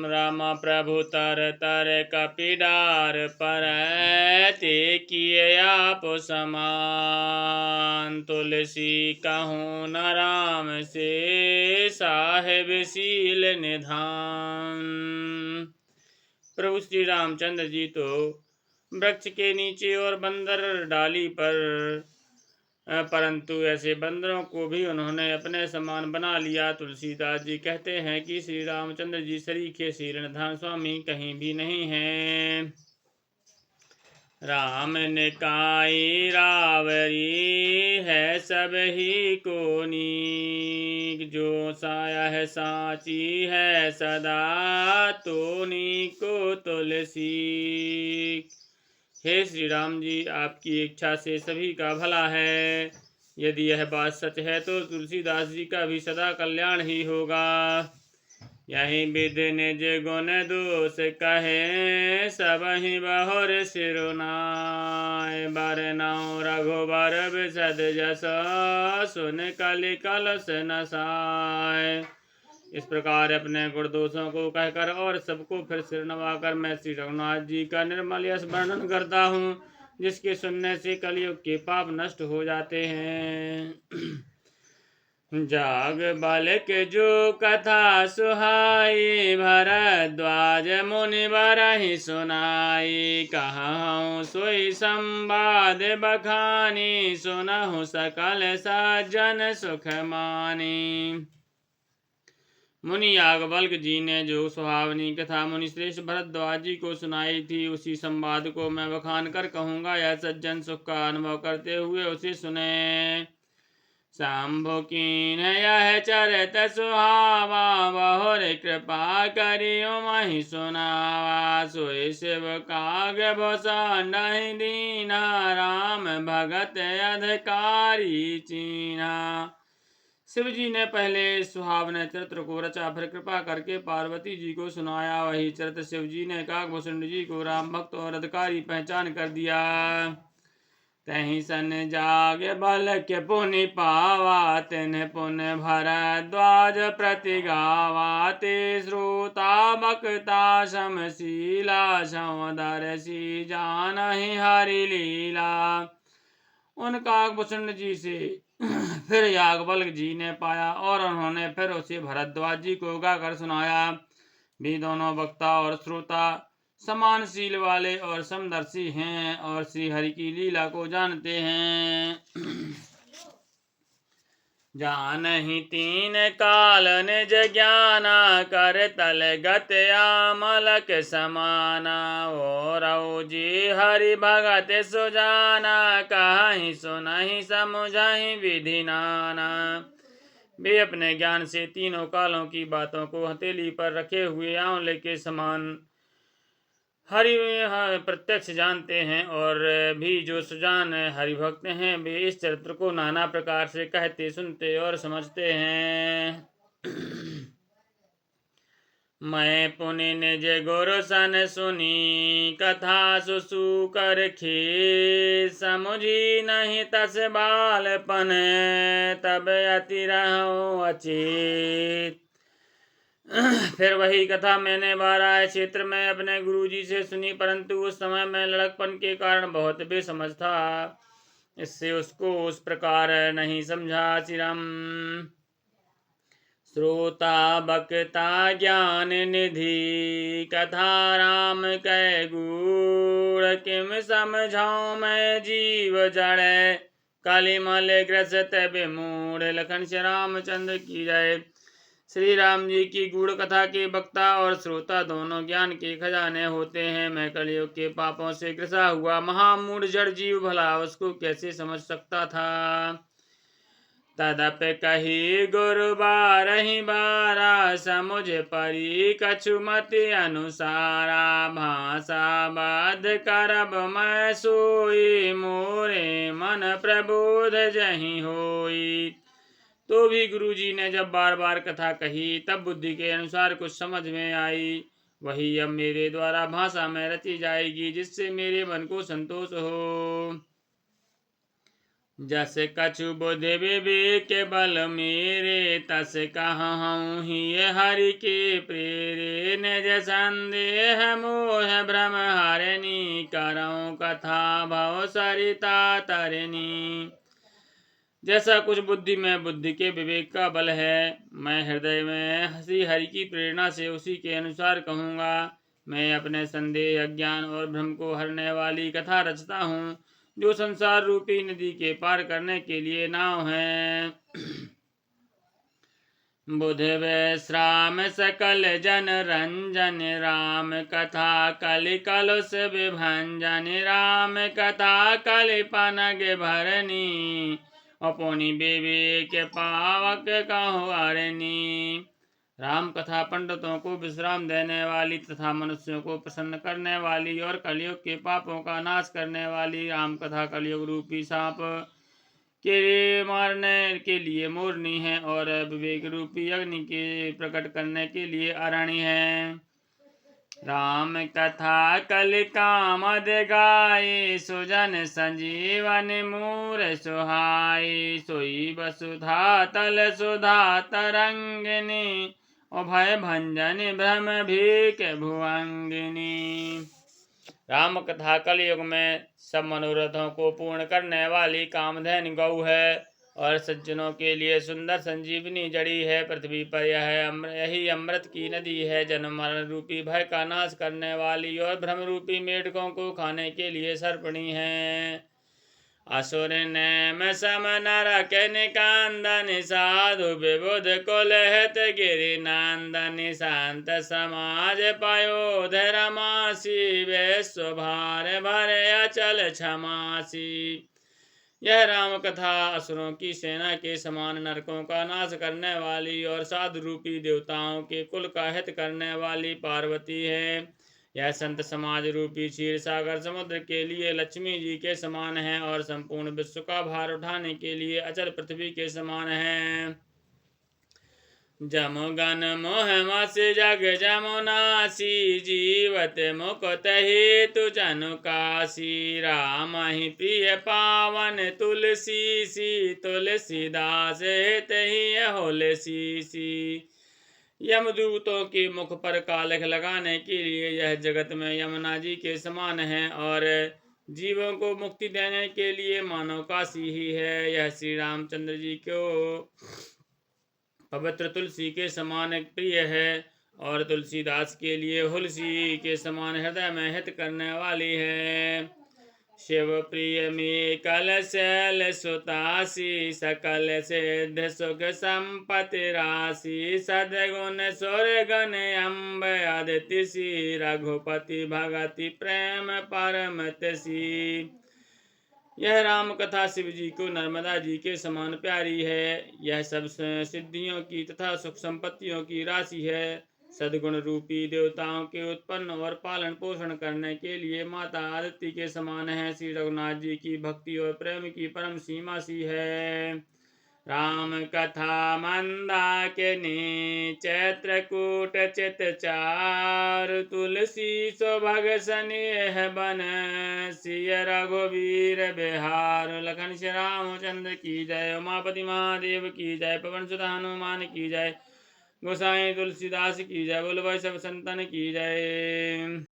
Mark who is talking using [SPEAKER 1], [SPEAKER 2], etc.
[SPEAKER 1] राम प्रभु तर तर कपिडार पर ते किए आप समान। तुलसी कहूँ न राम से साहेब शील निधान। प्रभु श्री रामचंद्र जी तो वृक्ष के नीचे और बंदर डाली पर, परंतु ऐसे बंदरों को भी उन्होंने अपने समान बना लिया। तुलसीदास जी कहते हैं कि श्री रामचंद्र जी सरीखे श्री रणधाम स्वामी कहीं भी नहीं हैं। राम ने काई रावरी है सब ही को नीक, जो साया है साची है सदा तो नीको तुलसी। हे श्री राम जी, आपकी इच्छा से सभी का भला है। यदि यह बात सच है तो तुलसीदास जी का भी सदा कल्याण ही होगा। यही विधि निज गुण दोष कहे, सब ही बहुर सिरुनाय। बरनौ रघुबर बिसद जस, सुन कलि कलश नसाय। इस प्रकार अपने गुण दोषों को कहकर और सबको फिर सिर नवाकर मैं श्री रघुनाथ जी का निर्मल यश वर्णन करता हूँ, जिसके सुनने से कलयुग के पाप नष्ट हो जाते हैं। जाग बालक जो कथा सुहाई, भरद्वाज मुनि बरहि सुनाई। कहूँ सोई संवाद बखानी, सुनहु सकल सज्जन सुख मानी। मुनि याज्ञवल्क्य जी ने जो सुहावनी कथा मुनि श्रेष्ठ भरद्वाज जी को सुनाई थी, उसी संवाद को मैं बखान कर कहूँगा। यह सज्जन सुख का अनुभव करते हुए उसे सुने। शंभु कीन यह चरित सुहावा, बहुर कृपा करियो महि सुनावा। सोई शिव काग भूषण दीना, राम भगत अधिकारी चीना। शिव जी ने पहले सुहावने चरित्र को रचा, फिर कृपा करके पार्वती जी को सुनाया। वही चरित्र शिव जी ने काकभूषण जी को राम भक्त और अधिकारी पहचान कर दिया। तहीं सन जाग बालक पुनि पावा, तिन्ह पुण्य भरद्वाज प्रति गावा। ते श्रोता बक्ता समशीला, सौंदर्यसी जानहि हरि लीला। उन काकभूषण जी से फिर याज्ञवल्क्य जी ने पाया और उन्होंने फिर उसे भरद्वाज जी को गाकर सुनाया। भी दोनों वक्ता और श्रोता समानशील वाले और समदर्शी हैं और श्री हरि की लीला को जानते हैं। जानहि तीन काल निज ज्ञाना, कर तल गत आमलक समाना। और जी हरि भगत सुजाना, कहि सुनहि समुझहि विधि नाना। वे अपने ज्ञान से तीनों कालों की बातों को हथेली पर रखे हुए आंवले के समान हरि प्रत्यक्ष जानते हैं। और भी जो सुजान हरिभक्त हैं, वे इस चरित्र को नाना प्रकार से कहते सुनते और समझते हैं। मैं पुनि निज गुरु सन सुनी, कथा सुसु कर खे। समुझी नहीं तस बालपन, तब अति रहूं अचेत। फिर वही कथा मैंने बाराय क्षेत्र में अपने गुरुजी से सुनी, परंतु उस समय मैं लड़कपन के कारण बहुत बेसमझ था, इससे उसको उस प्रकार नहीं समझा। श्री राम श्रोता बक्ता ज्ञान निधि, कथा राम कै गूढ़। किम समझाऊं मैं जीव जड़, कलिमल ग्रसत विमूढ़। लखन श्री रामचंद्र की जय। श्री राम जी की गूढ़ कथा के वक्ता और श्रोता दोनों ज्ञान के खजाने होते हैं। मैं कलयुग के पापों से ग्रसा हुआ महामूढ़ जड़ जीव भला उसको कैसे समझ सकता था। तदप कही गुरु बारहि बारा, समुझ परी कछु मति अनुसारा। भाषा बाध करब मैं सोई, मोरे मन प्रबोध जहि होई। तो भी गुरुजी ने जब बार बार कथा कही, तब बुद्धि के अनुसार कुछ समझ में आई। वही अब मेरे द्वारा भाषा में रची जाएगी, जिससे मेरे मन को संतोष हो। जस कछु बुद्धि विवेक बल मेरे, तस कहूँ ही हरि के प्रेरे। निज संदेह मोह भ्रम हरनी, करऊँ कथा भव सरिता तरनी। जैसा कुछ बुद्धि में बुद्धि के विवेक का बल है, मैं हृदय में हंसी हरि की प्रेरणा से उसी के अनुसार कहूँगा। मैं अपने संदेह अज्ञान और भ्रम को हरने वाली कथा रचता हूँ, जो संसार रूपी नदी के पार करने के लिए नाव है। बुध विश्राम सकल जन रंजन, राम कथा कलि कलुष विभंजन। राम कथा कलि पनग भरनी, अपनी विवेक पावक कहूँ हरनी। राम कथा पंडितों को विश्राम देने वाली तथा मनुष्यों को प्रसन्न करने वाली और कलयुग के पापों का नाश करने वाली राम कथा कलयुग रूपी सांप के मारने के लिए मोरनी है और विवेक रूपी अग्नि के प्रकट करने के लिए अरणी है। राम कथा कलि कामद गाये, सुजन संजीवन मूर सुहाई। सोई वसुधा तल सुधा तरंगिनी, अभय भंजन भ्रम भीक भुवंगिनी। राम कथा कलयुग में सब मनोरथों को पूर्ण करने वाली कामधेनु गौ है और सज्जनों के लिए सुंदर संजीवनी जड़ी है। पृथ्वी पर यही अमृत की नदी है। जन्म मरण रूपी भय का नाश करने वाली और भ्रम रूपी मेढकों को खाने के लिए सर्पणी है। असुर नेम सम नरक निकांदन, साधु विबुध कुल हित गिरि नंदन। शांत समाज पयोधर मासी, विश्व भार भर अचल क्षमासी। यह राम कथा असुरों की सेना के समान नरकों का नाश करने वाली और साधु रूपी देवताओं के कुल का हित करने वाली पार्वती है। यह संत समाज रूपी क्षीर सागर समुद्र के लिए लक्ष्मी जी के समान है और संपूर्ण विश्व का भार उठाने के लिए अचल पृथ्वी के समान है। जमगन मोह मस जग जमुनासी, जीवत मुकुत हेतु जनु काशी। राम ही प्रिय पावन तुलसी सी, तुलसीदास हित ही होलसी सी। यमदूतों के मुख पर कालख लगाने के लिए यह जगत में यमुना जी के समान है और जीवों को मुक्ति देने के लिए मानव काशी ही है। यह श्री रामचंद्र जी को पवित्र तुलसी के समान प्रिय है और तुलसीदास के लिए हुलसी के समान हृदय में हित करने वाली है। शिव प्रिय में कल शैल सुतासी, सकल सिद्ध सुख संपत्ति राशि। सदगुण सुर गण अम्ब आदित्य सी, रघुपति भगति प्रेम परम तसी। यह राम कथा शिव जी को नर्मदा जी के समान प्यारी है। यह सब सिद्धियों की तथा सुख संपत्तियों की राशि है। सद्गुण रूपी देवताओं के उत्पन्न और पालन पोषण करने के लिए माता आदित्य के समान है। श्री रघुनाथ जी की भक्ति और प्रेम की परम सीमा सी है। राम कथा मंदाकिनी, चैत्रकूट चित चार। तुलसी सुभग स्नेह बन, सिय रघुवीर बिहार। लखन श्री रामचंद्र की जय। उमापति महादेव की जय। पवन सुत हनुमान की जय। गोसाई तुलसीदास की जय। बोलो भाई सब संतन की जय।